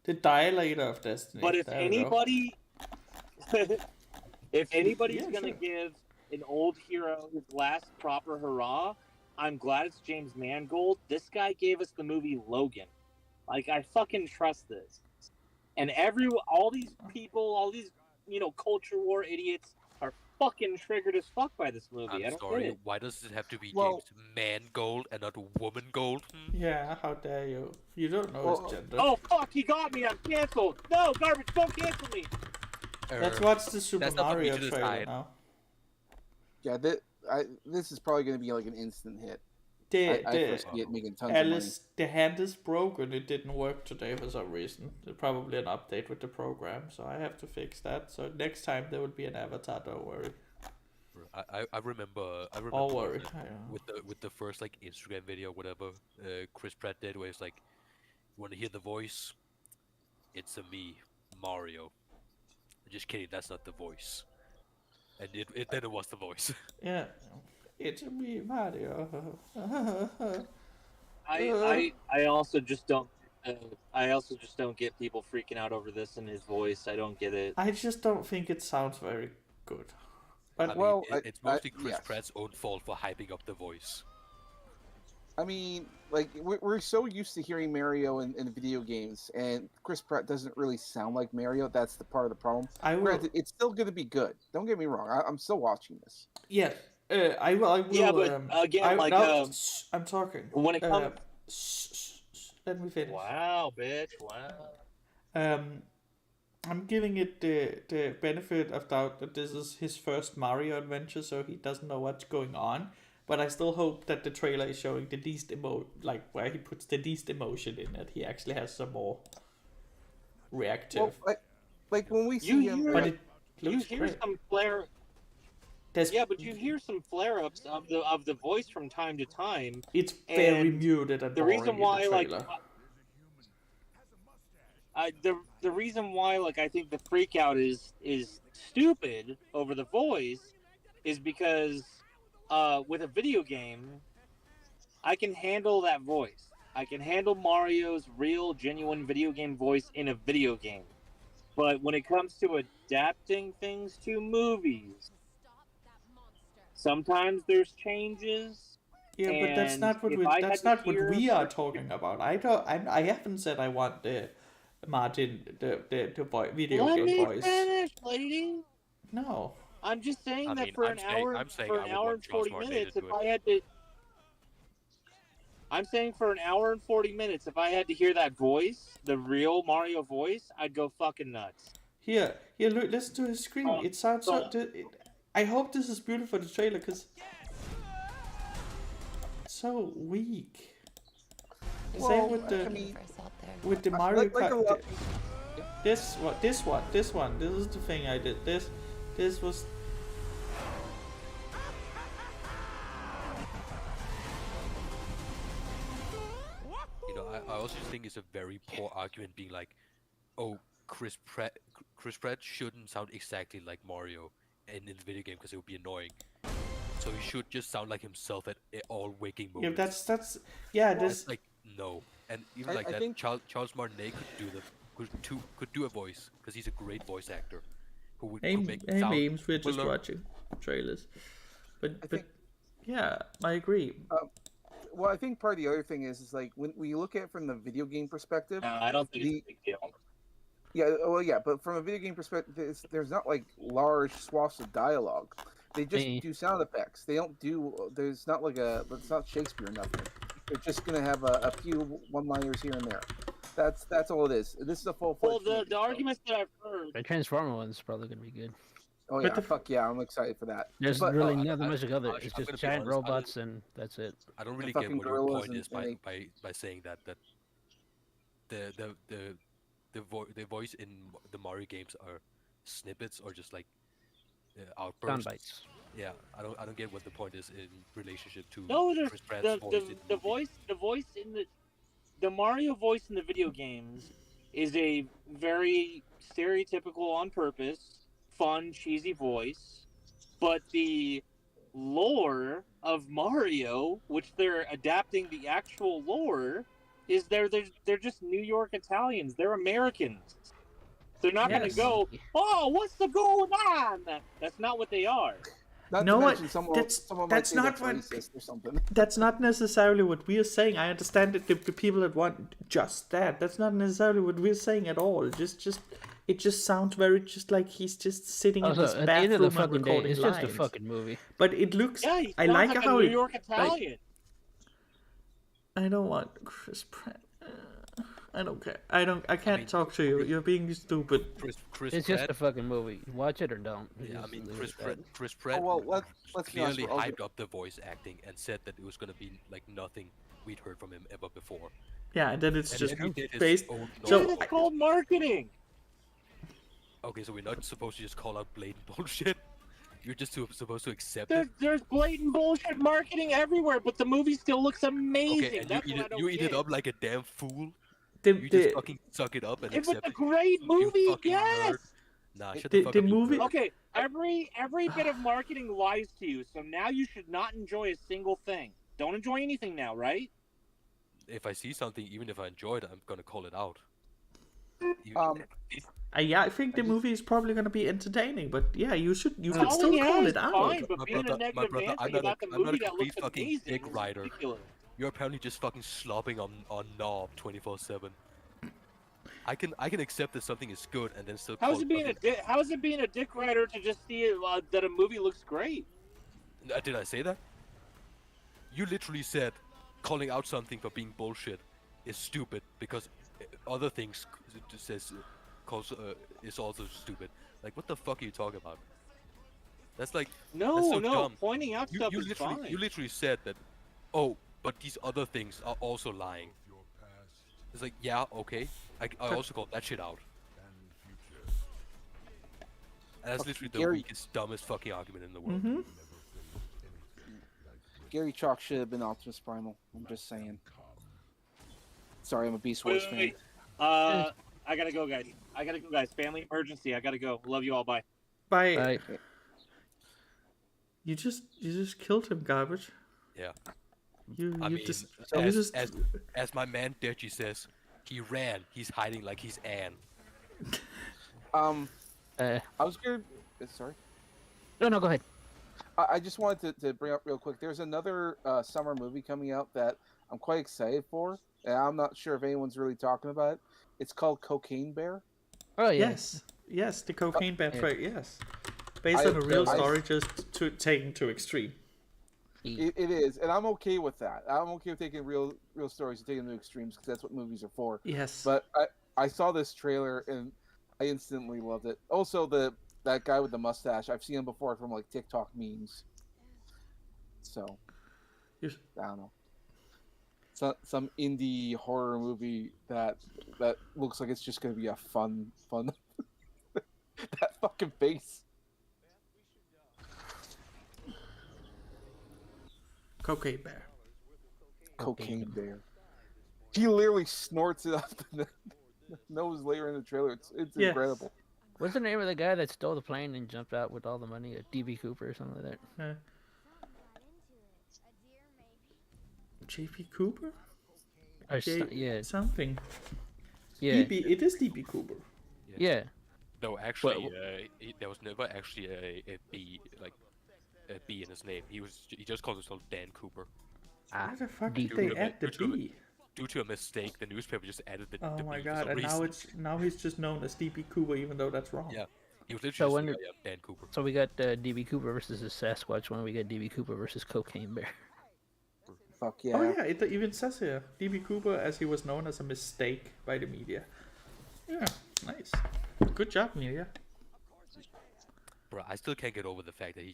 The Dilator of Destiny. But if anybody, if anybody's gonna give an old hero his last proper hurrah, I'm glad it's James Mangold. This guy gave us the movie Logan. Like, I fucking trust this. And all these people, all these, culture war idiots are fucking triggered as fuck by this movie. I'm sorry, why does it have to be James Mangold and not Woman Gold? Yeah, how dare you? You don't know his gender. Oh, fuck, he got me. I'm canceled. No, garbage, don't cancel me. Let's watch the Super Mario trailer now. Yeah, this is probably going to be like an instant hit. I foresee it making tons of money. The hand is broken. It didn't work today for some reason. There's probably an update with the program, so I have to fix that. So next time there will be an avatar. Don't worry. I remember. Don't worry. With the first like Instagram video, whatever Chris Pratt did, where it's like, "You want to hear the voice? It's me, Mario." Just kidding. That's not the voice. And then it was the voice. Yeah. It's me, Mario. I also just don't. I also just don't get people freaking out over this in his voice. I don't get it. I just don't think it sounds very good. But it's mostly Chris Pratt's own fault for hyping up the voice. I mean, like we're so used to hearing Mario in video games, and Chris Pratt doesn't really sound like Mario. That's the part of the problem. Granted, it's still going to be good. Don't get me wrong. I'm still watching this. Yeah. I will. Yeah, but again, I'm talking. When it comes, let me finish. Wow, bitch! Wow. I'm giving it the benefit of doubt that this is his first Mario adventure, so he doesn't know what's going on. But I still hope that the trailer is showing the least where he puts the least emotion in it. He actually has some more reactive. Well, like when we see him, but it you looks hear great. some flare. But you hear some flare-ups of the voice from time to time. It's very muted and the reason why, in the trailer. The reason why, I think the freak out is stupid over the voice is because with a video game, I can handle that voice. I can handle Mario's real, genuine video game voice in a video game. But when it comes to adapting things to movies, sometimes there's changes. Yeah, but that's not what we are talking about. I haven't said I want the Martin the video game voice. Let me finish, lady. No. I'm just saying for an hour and 40 minutes, if I had to. I'm saying for an hour and 40 minutes, if I had to hear that voice, the real Mario voice, I'd go fucking nuts. Here, look, listen to his scream. It sounds I hope this is beautiful for the trailer, because it's so weak. Same with the Mario Kart. This one. This is the thing I did. This was. I also think it's a very poor argument being like, oh, Chris Pratt shouldn't sound exactly like Mario in the video game because it would be annoying. So he should just sound like himself at all waking moments. Yeah, that's like no, and even I think Charles Martinet could do a voice because he's a great voice actor. Who would make it sound. Memes, we're just watching trailers, but yeah, I agree. Well, I think part of the other thing is like when you look at it from the video game perspective. I don't think it's a big deal. Yeah, well, yeah, but from a video game perspective, there's not like large swaths of dialogue. They just do sound effects. They don't do. There's not it's not Shakespeare or nothing. They're just gonna have a few one-liners here and there. That's all it is. This is a full. Well, the arguments that I've heard. The Transformer one's probably gonna be good. Oh yeah, fuck yeah, I'm excited for that. There's really nothing much of it. It's just giant robots and that's it. I don't really get what your point is by saying that the voice in the Mario games are snippets or just like outbursts. Sound bites. Yeah, I don't get what the point is in relationship to No, there's Chris Pratt's voice in the the movie. voice in the Mario voice in the video games is a very stereotypical, on purpose, fun, cheesy voice, but the lore of Mario, which they're adapting the actual lore, is they're just New York Italians. They're Americans. They're not going to go, oh, what's the going on? That's not what they are. Not no, to mention someone might say not that's what racist or something. That's not necessarily what we're saying. I understand that the people that want just that. That's not necessarily what we're saying at all. It just sounds very just like he's just sitting in his bathroom and recording it's lines. just a fucking movie. But it looks. Yeah, he I sounds like like how a New York Italian. I don't want Chris Pratt. I don't care. I can't talk to you. You're being stupid. Chris it's Pratt, just a fucking movie. Watch it or don't. Yeah, I mean Chris Pratt let's clearly hyped up the voice acting and said that it was gonna be like nothing we'd heard from him ever before. Yeah, and then it's And just then he did his based. own So It's called marketing. Okay, so we're not supposed to just call out blatant bullshit. You're just supposed to accept it. There's blatant bullshit marketing everywhere, but the movie still looks amazing. Okay, and That's you eat it up like a damn fool. The, You just fucking suck it up and It was accept a it. great movie, You fucking yes. nerd. Nah, shut the fuck the up. you movie. nerd. Okay, every bit of marketing lies to you, so now you should not enjoy a single thing. Don't enjoy anything now, right? If I see something, even if I enjoy it, I'm gonna call it out. Yeah, I think the movie is probably gonna be entertaining, but yeah, you can Calling still call is it out. fine, but My being brother- a my negative brother, Nancy I'm not a- about the I'm not a movie that complete looks fucking amazing dick is rider. ridiculous. You're apparently just fucking slopping on knob 24/7. I can accept that something is good and then still. How's it being a dick rider to just see that a movie looks great? Did I say that? You literally said calling out something for being bullshit is stupid because other things is also stupid. Like, what the fuck are you talking about? That's like that's so dumb. Pointing out stuff is fine. You literally said that. Oh, but these other things are also lying. It's like, yeah, okay. I also call that shit out. And that's literally the weakest, dumbest fucking argument in the world. Mm-hmm. Gary Chalk should have been Optimus Primal. I'm just saying. Sorry, I'm a Beast Wars fan. I gotta go, guys. Family emergency. I gotta go. Love you all. Bye. Bye. You just killed him, garbage. Yeah. As my man Deji says, he ran. He's hiding like he's Anne. I was gonna. Sorry. No, go ahead. I just wanted to bring up real quick. There's another summer movie coming out that I'm quite excited for, and I'm not sure if anyone's really talking about it. It's called Cocaine Bear. Oh yeah. Yes, the Cocaine Bear. Yes, based on a real story, just taken to extreme. It is, and I'm okay with that. I'm okay with taking real stories and taking them to extremes because that's what movies are for. Yes. But I saw this trailer and I instantly loved it. Also, that guy with the mustache, I've seen him before from like TikTok memes. So, I don't know. Some indie horror movie that looks like it's just gonna be a fun. That fucking face. Cocaine Bear. He literally snorts it up the nose layer in the trailer. It's incredible. What's the name of the guy that stole the plane and jumped out with all the money? D.B. Cooper or something like that. J.P. Cooper? Something. Yeah. It is D.B. Cooper. Yeah. No, actually, there was never actually a B in his name. He just called himself Dan Cooper. Why the fuck did they add the B? Due to a mistake, the newspaper just added the Oh the my B god! for some And reason. now he's just known as D.B. Cooper, even though that's wrong. Yeah, he was literally Dan Cooper. So we got D.B. Cooper versus the Sasquatch one. We got D.B. Cooper versus Cocaine Bear. Fuck yeah! Oh yeah, it even says here D.B. Cooper, as he was known as a mistake by the media. Yeah, nice. Good job, media. Bro, I still can't get over the fact that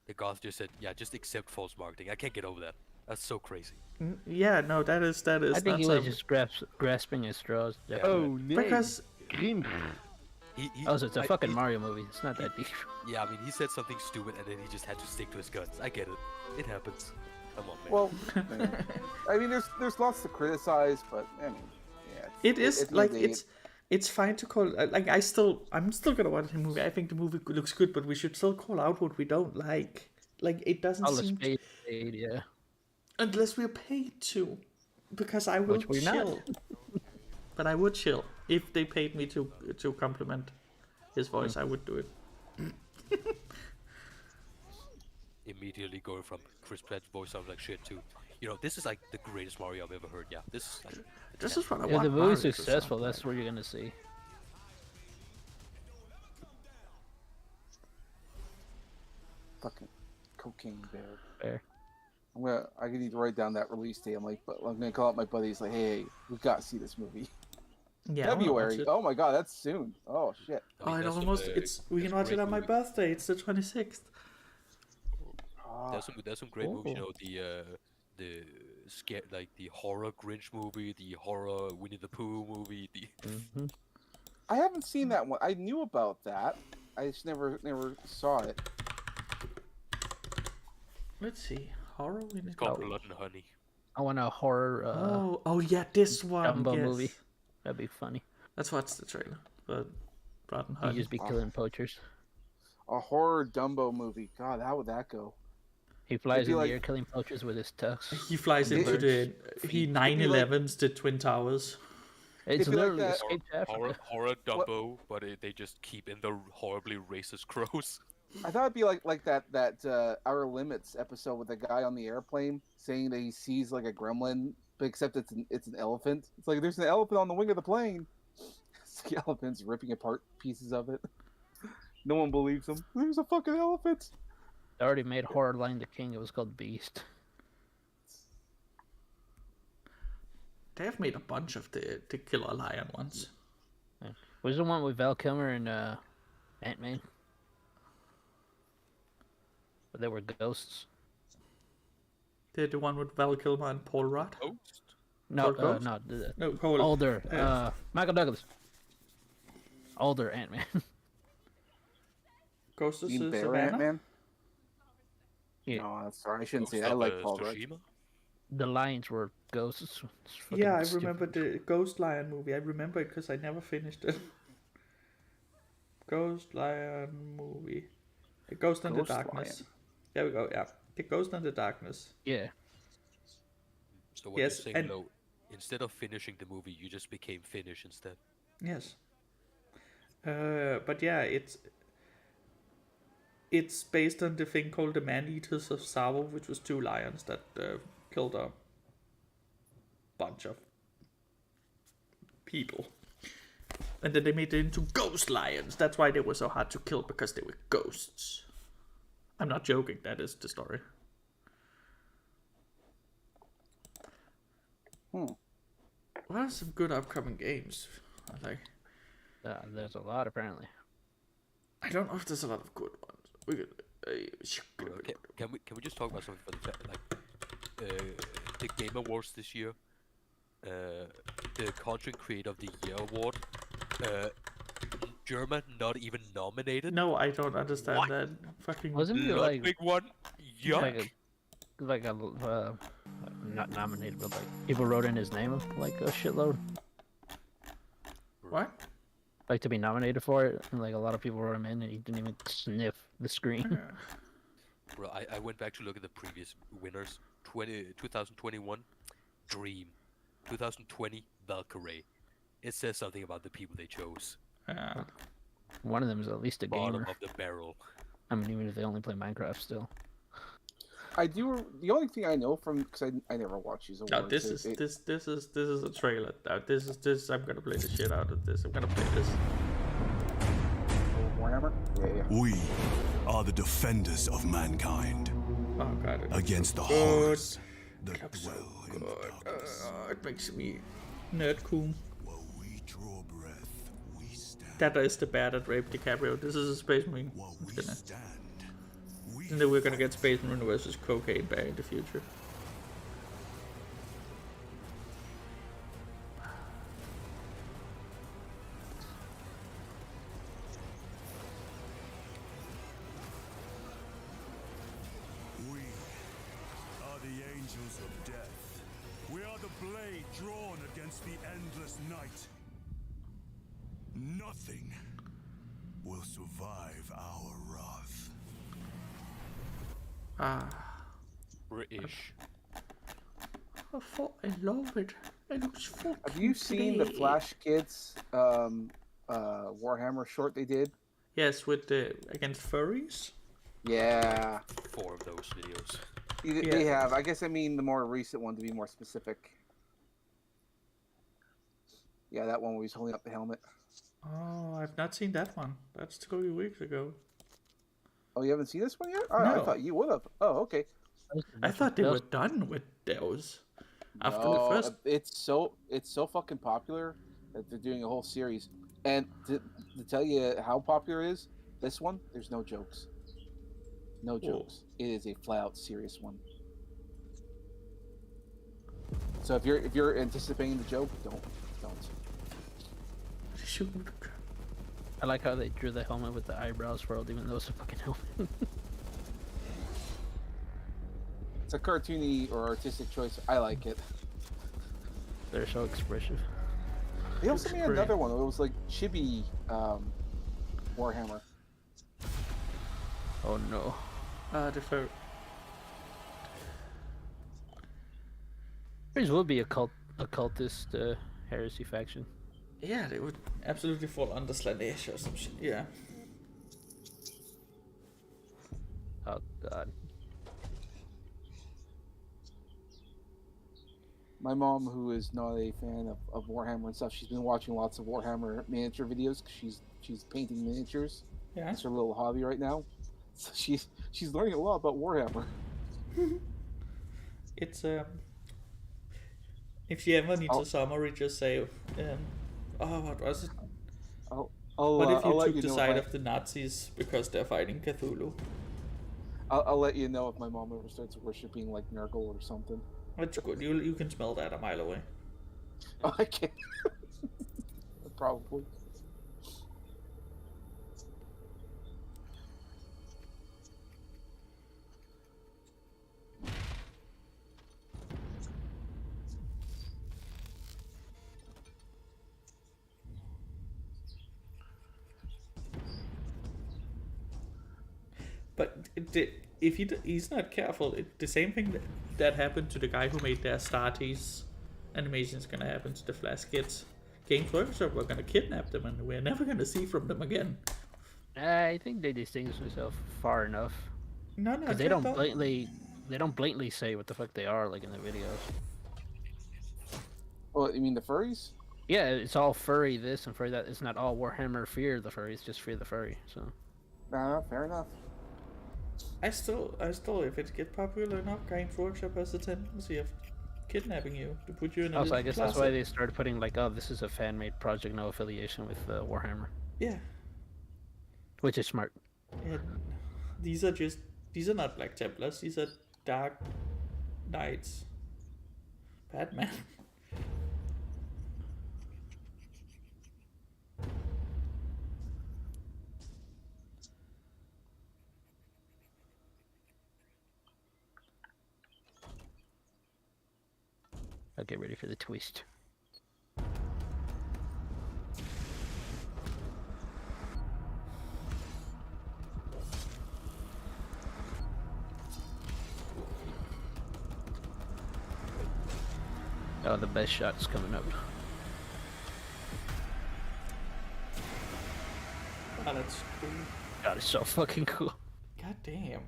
the goth just said, "Yeah, just accept false marketing." I can't get over that. That's so crazy. Yeah, no, that is. I think he was just grasping at straws. Yeah. Oh no! Because So it's a fucking Mario movie. It's not that deep. Yeah, I mean, he said something stupid and then he just had to stick to his guns. I get it. It happens. Come on, man. Well, I mean, there's lots to criticize, but I mean, yeah. It's fine to call. Like I'm still gonna watch the movie. I think the movie looks good, but we should still call out what we don't like. Like it doesn't seem. Paid, yeah. Unless we're paid to, because I will chill. But I would chill if they paid me to compliment his voice. I would do it. Immediately going from Chris Pratt's voice sounds like shit to, this is like the greatest Mario I've ever heard. Yeah, this is like. This is what I want. If the movie's successful, that's what you're gonna see. Fucking cocaine bear. Fair. I need to write down that release date. I'm gonna call up my buddies. Like, hey, we gotta see this movie. Yeah, February. Oh my god, that's soon. Oh shit. Oh, we can watch it on my birthday. It's the 26th. There's some great movies. The scare, like the horror Grinch movie, the horror Winnie the Pooh movie. I haven't seen that one. I knew about that. I just never saw it. Let's see. Horror Winnie the Pooh. It's called Blood and Honey. I want a horror. Oh yeah, this one. Dumbo movie. That'd be funny. Let's watch the trailer. But Blood and Honey. You just be killing poachers. A horror Dumbo movie. God, how would that go? He flies in the air killing poachers with his tux. He flies into he 9/11s the Twin Towers. It's literally Escape to Africa. Horror Dumbo, but they just keep in the horribly racist crows. I thought it'd be like that Outer Limits episode with the guy on the airplane saying that he sees like a gremlin, but except it's an elephant. It's like there's an elephant on the wing of the plane. The elephant's ripping apart pieces of it. No one believes him. There's a fucking elephant. They already made Horror Lion the King. It was called Beast. They have made a bunch of the Killer Lion ones. Yeah. Was the one with Val Kilmer and Ant-Man? But they were ghosts. The one with Val Kilmer and Paul Rudd? Ghost? No, Paul. Older. Michael Douglas. Older Ant-Man. Ghost of Savannah? Ant-Man? Yeah. No, that's sorry. I shouldn't say that. I like Paul Rudd. The lions were ghosts. Yeah, I remember the Ghost Lion movie. I remember it because I never finished it. Ghost Lion movie. The Ghost and the Darkness. Lion. There we go, yeah. The Ghost and the Darkness. Yeah. So what you're saying, though, instead of finishing the movie, you just became Finnish instead. Yes. But yeah, it's based on the thing called the Man-Eaters of Savo, which was 2 lions that killed a bunch of people. And then they made it into ghost lions. That's why they were so hard to kill, because they were ghosts. I'm not joking, that is the story. What are some good upcoming games? I think. There's a lot, apparently. I don't know if there's a lot of good ones. Can we just talk about something for the fact, like the Game Awards this year? The Content Creator of the Year award. German not even nominated. No, I don't understand that. Fucking wasn't he like big one? Yuck. Like a not nominated, but like people wrote in his name like a shitload. What? Like to be nominated for it, and like a lot of people wrote him in, and he didn't even sniff the screen. Bro, I went back to look at the previous winners. 2021, Dream. 2020, Valkyrie. It says something about the people they chose. One of them is at least a Bottom gamer. of the barrel. I mean, even if they only play Minecraft, still. I do. The only thing I know from, because I never watch these awards. No, this is a trailer. No, this is. I'm gonna play the shit out of this. I'm gonna play this. Warhammer. Yeah. We are the defenders of mankind. Oh god. Against the horrors that dwell in the darkness. It makes me nerd cool. While we draw breath, we stand. That is the bear that raped DiCaprio. This is a Space Marine. While we stand. And then we're gonna get Space Marine versus Cocaine Bear in the future. arrows of death. We are the blade drawn against the endless night. Nothing will survive our wrath. British. I love it. It looks fucking Have you seen the Flash Kids Warhammer short they did? Yes, with the against furries. Yeah. 4 of those videos. They have. I guess I mean the more recent one to be more specific. Yeah, that one where he's holding up the helmet. Oh, I've not seen that one. That's 3 weeks ago. Oh, you haven't seen this one yet? Oh, No. I thought you would have. Oh, okay. I thought they were done with those after the first. It's so fucking popular that they're doing a whole series. And to tell you how popular it is, this one, there's no jokes. No jokes. It is a flat out serious one. So if you're anticipating the joke, don't. Shoot. I like how they drew the helmet with the eyebrows for it, even though it's a fucking helmet. It's a cartoony or artistic choice. I like it. They're so expressive. They also made another one. It was like chibi Warhammer. Oh no. The fur. There will be a cultist heresy faction. Yeah, they would absolutely fall under Slanesh or some shit. Yeah. Oh god. My mom, who is not a fan of Warhammer and stuff, she's been watching lots of Warhammer miniature videos because she's painting miniatures. Yeah. It's her little hobby right now. So she's learning a lot about Warhammer. It's if you ever need a summary, just say what was it? What if you took the side of the Nazis because they're fighting Cthulhu? I'll let you know if my mom ever starts worshipping like Nurgle or something. That's good. You can smell that a mile away. Oh, I can. Probably. But if he's not careful, the same thing that happened to the guy who made the Astartes animation is gonna happen to the Flash Kids. Games Workshop were gonna kidnap them, and we're never gonna see from them again. I think they distinguish themselves far enough. No, because they don't blatantly say what the fuck they are like in the videos. Well, you mean the furries? Yeah, it's all furry this and furry that. It's not all Warhammer Fear the Furry. It's just Fear the Furry. So. Fair enough. I still, if it gets popular enough, Games Workshop has a tendency of kidnapping you to put you in a also, I guess that's why they started putting like, oh, this is a fan-made project, no affiliation with Warhammer. Yeah. Which is smart. Yeah. These are not Black Templars. These are Dark Knights. Batman. I'll get ready for the twist. Oh, the best shot's coming up. Oh, that's cool. God, it's so fucking cool. God damn.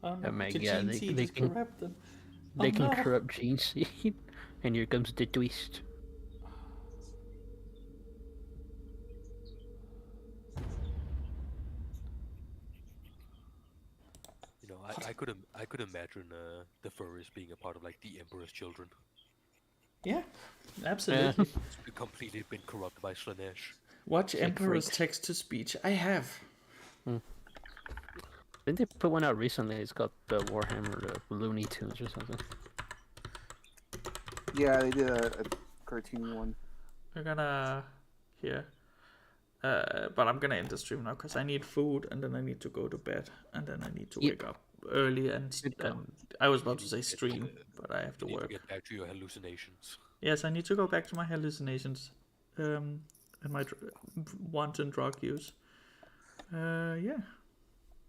Oh my god, they can corrupt them. They can corrupt Gene Seed, and here comes the twist. I could imagine the furries being a part of like the Emperor's Children. Yeah, absolutely. It's completely been corrupted by Slanesh. Watch Emperor's Text to Speech. I have. Didn't they put one out recently? It's got the Warhammer, the Looney Tunes or something. Yeah, they did a cartoony one. We're gonna but I'm gonna end the stream now because I need food and then I need to go to bed and then I need to wake up early and I was about to say stream, but I have to work. Get back to your hallucinations. Yes, I need to go back to my hallucinations, and my wanton drug use. Yeah,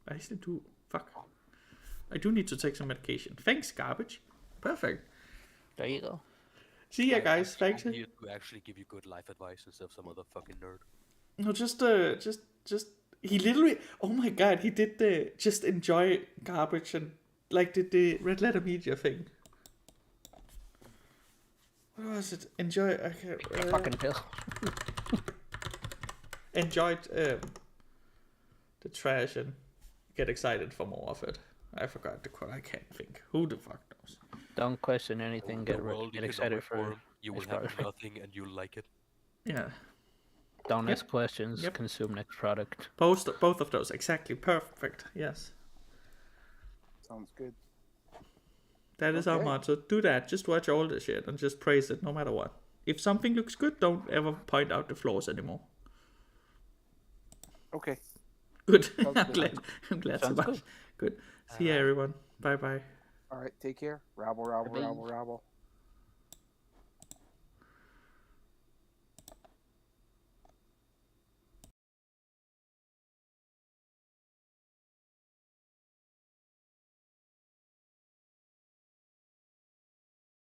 I still do. Fuck, I do need to take some medication. Thanks, garbage. Perfect. There you go. See ya, guys. Thanks. Here to actually give you good life advice instead of some other fucking nerd. No, just he literally. Oh my god, he did the just enjoy garbage and like did the Red Letter Media thing. What was it? Enjoy. Okay, fucking pill. Enjoyed the trash and get excited for more of it. I forgot the quote. I can't think. Who the fuck knows? Don't question anything. Get excited for. You will have nothing, and you'll like it. Yeah. Don't ask questions. Consume next product. Both of those exactly perfect. Yes. Sounds good. That is our motto. Do that. Just watch all the shit and just praise it no matter what. If something looks good, don't ever point out the flaws anymore. Okay. Good. I'm glad so much. Good. See ya, everyone. Bye bye. All right. Take care. Rabble, rabble, rabble, rabble.